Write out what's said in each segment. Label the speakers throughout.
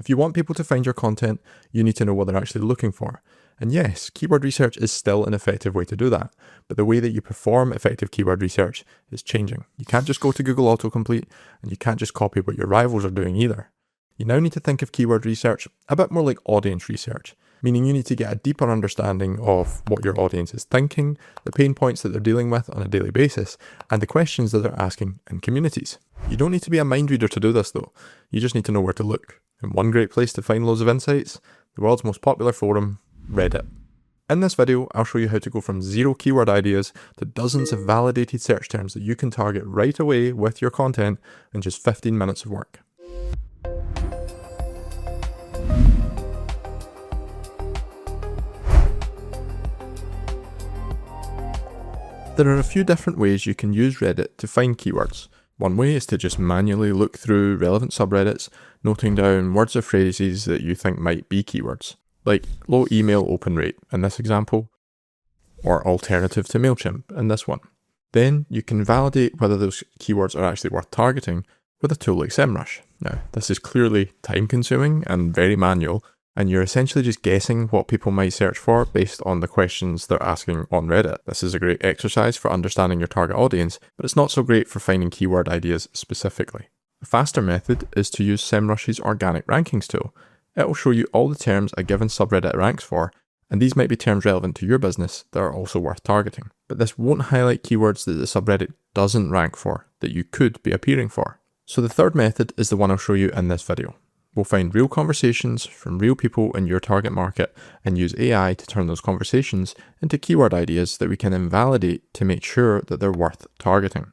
Speaker 1: If you want people to find your content, you need to know what they're actually looking for. And yes, keyword research is still an effective way to do that, but the way that you perform effective keyword research is changing. You can't just go to Google autocomplete, and you can't just copy what your rivals are doing either. You now need to think of keyword research a bit more like audience research, meaning you need to get a deeper understanding of what your audience is thinking, the pain points that they're dealing with on a daily basis, and the questions that they're asking in communities. You don't need to be a mind reader to do this though, you just need to know where to look. And one great place to find loads of insights, the world's most popular forum, Reddit. In this video, I'll show you how to go from 0 keyword ideas to dozens of validated search terms that you can target right away with your content in just 15 minutes of work. There are a few different ways you can use Reddit to find keywords. One way is to just manually look through relevant subreddits, noting down words or phrases that you think might be keywords, like low email open rate in this example, or alternative to MailChimp in this one. Then you can validate whether those keywords are actually worth targeting with a tool like SEMrush. Now, this is clearly time consuming and very manual, and you're essentially just guessing what people might search for based on the questions they're asking on Reddit. This is a great exercise for understanding your target audience, but it's not so great for finding keyword ideas specifically. A faster method is to use SEMrush's organic rankings tool. It will show you all the terms a given subreddit ranks for, and these might be terms relevant to your business that are also worth targeting. But this won't highlight keywords that the subreddit doesn't rank for, that you could be appearing for. So the third method is the one I'll show you in this video. We'll find real conversations from real people in your target market and use AI to turn those conversations into keyword ideas that we can invalidate to make sure that they're worth targeting.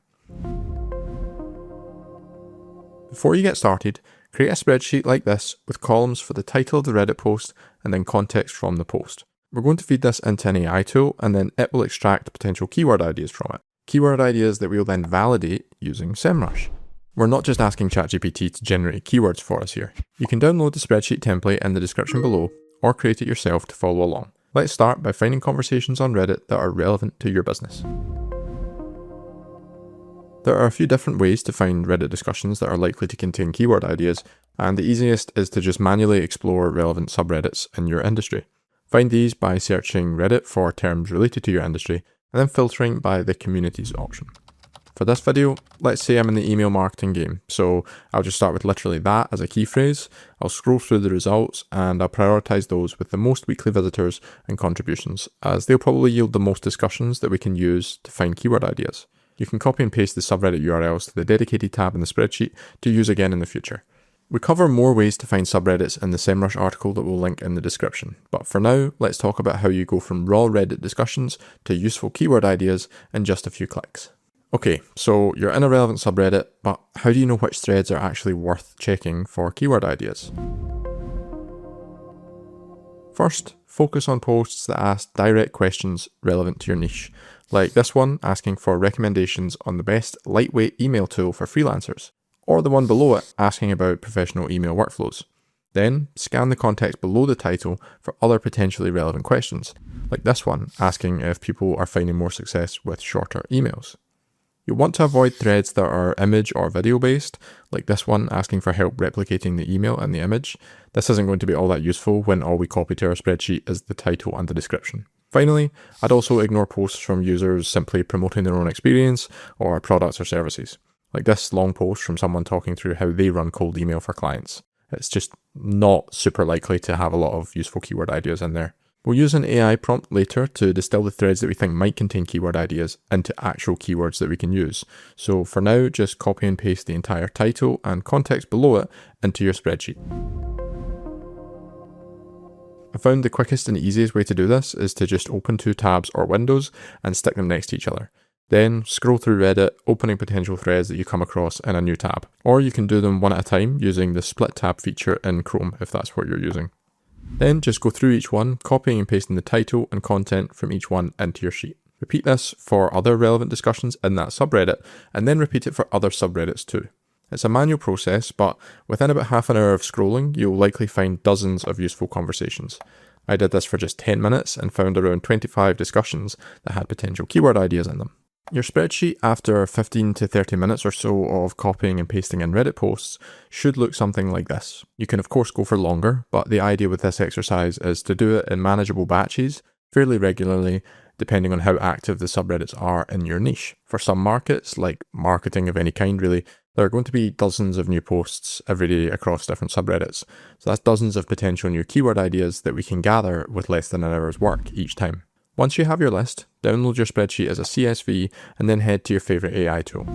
Speaker 1: Before you get started, create a spreadsheet like this with columns for the title of the Reddit post and then context from the post. We're going to feed this into an AI tool and then it will extract potential keyword ideas from it. Keyword ideas that we'll then validate using SEMrush. We're not just asking ChatGPT to generate keywords for us here. You can download the spreadsheet template in the description below or create it yourself to follow along. Let's start by finding conversations on Reddit that are relevant to your business. There are a few different ways to find Reddit discussions that are likely to contain keyword ideas, and the easiest is to just manually explore relevant subreddits in your industry. Find these by searching Reddit for terms related to your industry, and then filtering by the communities option. For this video, let's say I'm in the email marketing game, so I'll just start with literally that as a key phrase. I'll scroll through the results and I'll prioritize those with the most weekly visitors and contributions, as they'll probably yield the most discussions that we can use to find keyword ideas. You can copy and paste the subreddit URLs to the dedicated tab in the spreadsheet to use again in the future. We cover more ways to find subreddits in the SEMrush article that we'll link in the description, but for now, let's talk about how you go from raw Reddit discussions to useful keyword ideas in just a few clicks. Okay, so you're in a relevant subreddit, but how do you know which threads are actually worth checking for keyword ideas? First, focus on posts that ask direct questions relevant to your niche, like this one asking for recommendations on the best lightweight email tool for freelancers, or the one below it asking about professional email workflows. Then, scan the context below the title for other potentially relevant questions, like this one asking if people are finding more success with shorter emails. You'll want to avoid threads that are image or video based, like this one asking for help replicating the email and the image. This isn't going to be all that useful when all we copy to our spreadsheet is the title and the description. Finally, I'd also ignore posts from users simply promoting their own experience or products or services, like this long post from someone talking through how they run cold email for clients. It's just not super likely to have a lot of useful keyword ideas in there. We'll use an AI prompt later to distill the threads that we think might contain keyword ideas into actual keywords that we can use. So for now, just copy and paste the entire title and context below it into your spreadsheet. I found the quickest and easiest way to do this is to just open 2 tabs or windows and stick them next to each other. Then scroll through Reddit, opening potential threads that you come across in a new tab. Or you can do them one at a time using the split tab feature in Chrome if that's what you're using. Then just go through each one, copying and pasting the title and content from each one into your sheet. Repeat this for other relevant discussions in that subreddit, and then repeat it for other subreddits too. It's a manual process, but within about half an hour of scrolling, you'll likely find dozens of useful conversations. I did this for just 10 minutes and found around 25 discussions that had potential keyword ideas in them. Your spreadsheet, after 15 to 30 minutes or so of copying and pasting in Reddit posts, should look something like this. You can of course go for longer, but the idea with this exercise is to do it in manageable batches, fairly regularly, depending on how active the subreddits are in your niche. For some markets, like marketing of any kind really, there are going to be dozens of new posts every day across different subreddits. So that's dozens of potential new keyword ideas that we can gather with less than an hour's work each time. Once you have your list, download your spreadsheet as a CSV and then head to your favourite AI tool.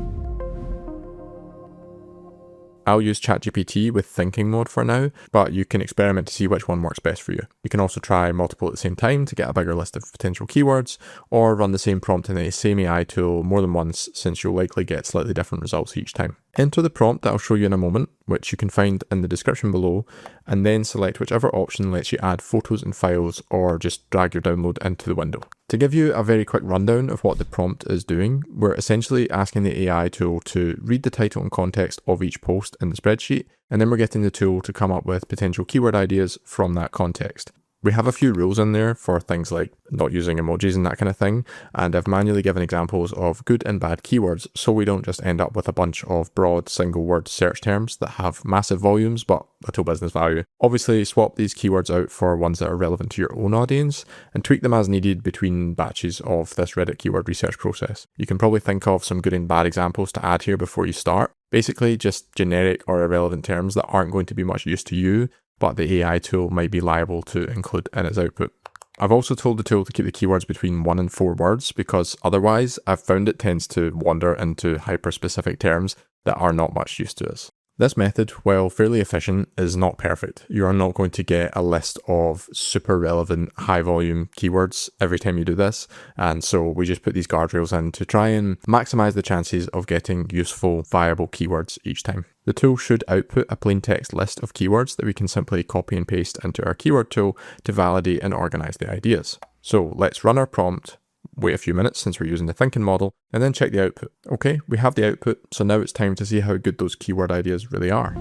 Speaker 1: I'll use ChatGPT with thinking mode for now, but you can experiment to see which one works best for you. You can also try multiple at the same time to get a bigger list of potential keywords, or run the same prompt in the same AI tool more than once, since you'll likely get slightly different results each time. Enter the prompt that I'll show you in a moment, which you can find in the description below, and then select whichever option lets you add photos and files, or just drag your download into the window. To give you a very quick rundown of what the prompt is doing, we're essentially asking the AI tool to read the title and context of each post in the spreadsheet, and then we're getting the tool to come up with potential keyword ideas from that context. We have a few rules in there for things like not using emojis and that kind of thing, and I've manually given examples of good and bad keywords so we don't just end up with a bunch of broad single word search terms that have massive volumes but little business value. Obviously swap these keywords out for ones that are relevant to your own audience and tweak them as needed between batches of this Reddit keyword research process. You can probably think of some good and bad examples to add here before you start. Basically just generic or irrelevant terms that aren't going to be much use to you, but the AI tool might be liable to include in its output. I've also told the tool to keep the keywords between 1 and 4 words because otherwise I've found it tends to wander into hyper-specific terms that are not much use to us. This method, while fairly efficient, is not perfect. You are not going to get a list of super relevant high volume keywords every time you do this, and so we just put these guardrails in to try and maximize the chances of getting useful, viable keywords each time. The tool should output a plain text list of keywords that we can simply copy and paste into our keyword tool to validate and organize the ideas. So let's run our prompt, wait a few minutes since we're using the thinking model, and then check the output. Okay, we have the output, so now it's time to see how good those keyword ideas really are.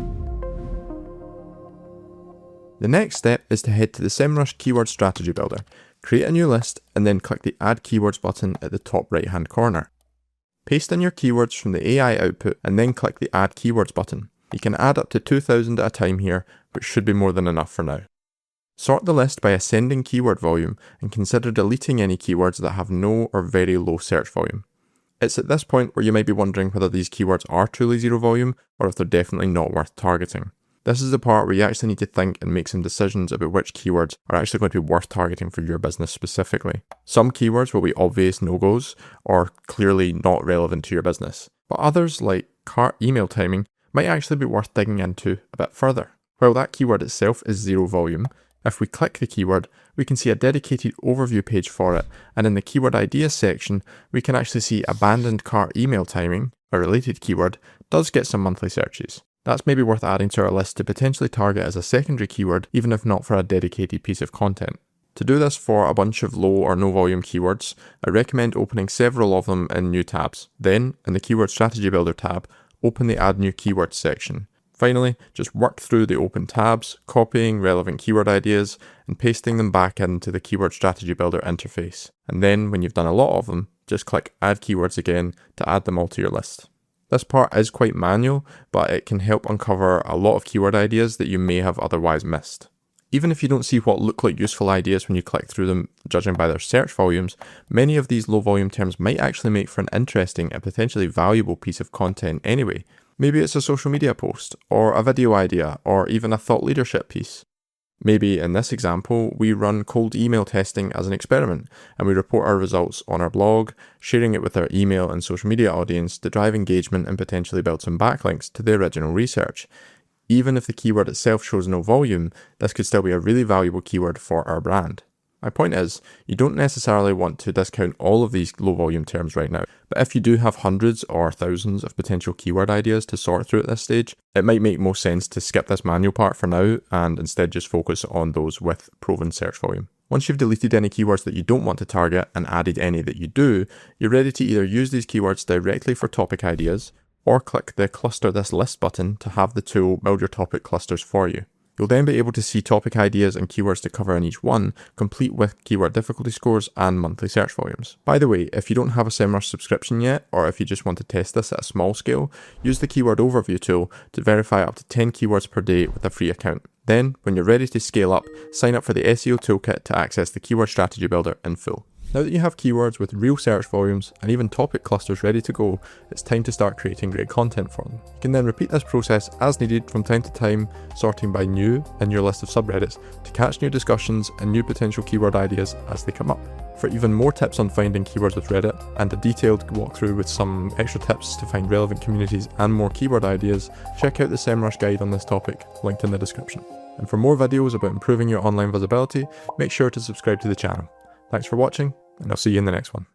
Speaker 1: The next step is to head to the SEMrush Keyword Strategy Builder, create a new list, and then click the Add Keywords button at the top right hand corner. Paste in your keywords from the AI output and then click the Add Keywords button. You can add up to 2,000 at a time here, but should be more than enough for now. Sort the list by ascending keyword volume and consider deleting any keywords that have no or very low search volume. It's at this point where you might be wondering whether these keywords are truly zero volume or if they're definitely not worth targeting. This is the part where you actually need to think and make some decisions about which keywords are actually going to be worth targeting for your business specifically. Some keywords will be obvious no-goes or clearly not relevant to your business, but others like cart email timing might actually be worth digging into a bit further. While that keyword itself is zero volume, if we click the keyword, we can see a dedicated overview page for it, and in the keyword ideas section, we can actually see abandoned cart email timing, a related keyword, does get some monthly searches. That's maybe worth adding to our list to potentially target as a secondary keyword, even if not for a dedicated piece of content. To do this for a bunch of low or no volume keywords, I recommend opening several of them in new tabs. Then, in the Keyword Strategy Builder tab, open the Add New Keywords section. Finally, just work through the open tabs, copying relevant keyword ideas, and pasting them back into the Keyword Strategy Builder interface. And then, when you've done a lot of them, just click Add Keywords again to add them all to your list. This part is quite manual, but it can help uncover a lot of keyword ideas that you may have otherwise missed. Even if you don't see what look like useful ideas when you click through them, judging by their search volumes, many of these low volume terms might actually make for an interesting and potentially valuable piece of content anyway. Maybe it's a social media post, or a video idea, or even a thought leadership piece. Maybe in this example, we run cold email testing as an experiment, and we report our results on our blog, sharing it with our email and social media audience to drive engagement and potentially build some backlinks to the original research. Even if the keyword itself shows no volume, this could still be a really valuable keyword for our brand. My point is, you don't necessarily want to discount all of these low volume terms right now, but if you do have hundreds or thousands of potential keyword ideas to sort through at this stage, it might make more sense to skip this manual part for now and instead just focus on those with proven search volume. Once you've deleted any keywords that you don't want to target and added any that you do, you're ready to either use these keywords directly for topic ideas, or click the Cluster This List button to have the tool build your topic clusters for you. You'll then be able to see topic ideas and keywords to cover in each one, complete with keyword difficulty scores and monthly search volumes. By the way, if you don't have a SEMrush subscription yet, or if you just want to test this at a small scale, use the keyword overview tool to verify up to 10 keywords per day with a free account. Then, when you're ready to scale up, sign up for the SEO toolkit to access the keyword strategy builder in full. Now that you have keywords with real search volumes and even topic clusters ready to go, it's time to start creating great content for them. You can then repeat this process as needed from time to time, sorting by new in your list of subreddits to catch new discussions and new potential keyword ideas as they come up. For even more tips on finding keywords with Reddit and a detailed walkthrough with some extra tips to find relevant communities and more keyword ideas, check out the SEMrush guide on this topic, linked in the description. And for more videos about improving your online visibility, make sure to subscribe to the channel. Thanks for watching, and I'll see you in the next one.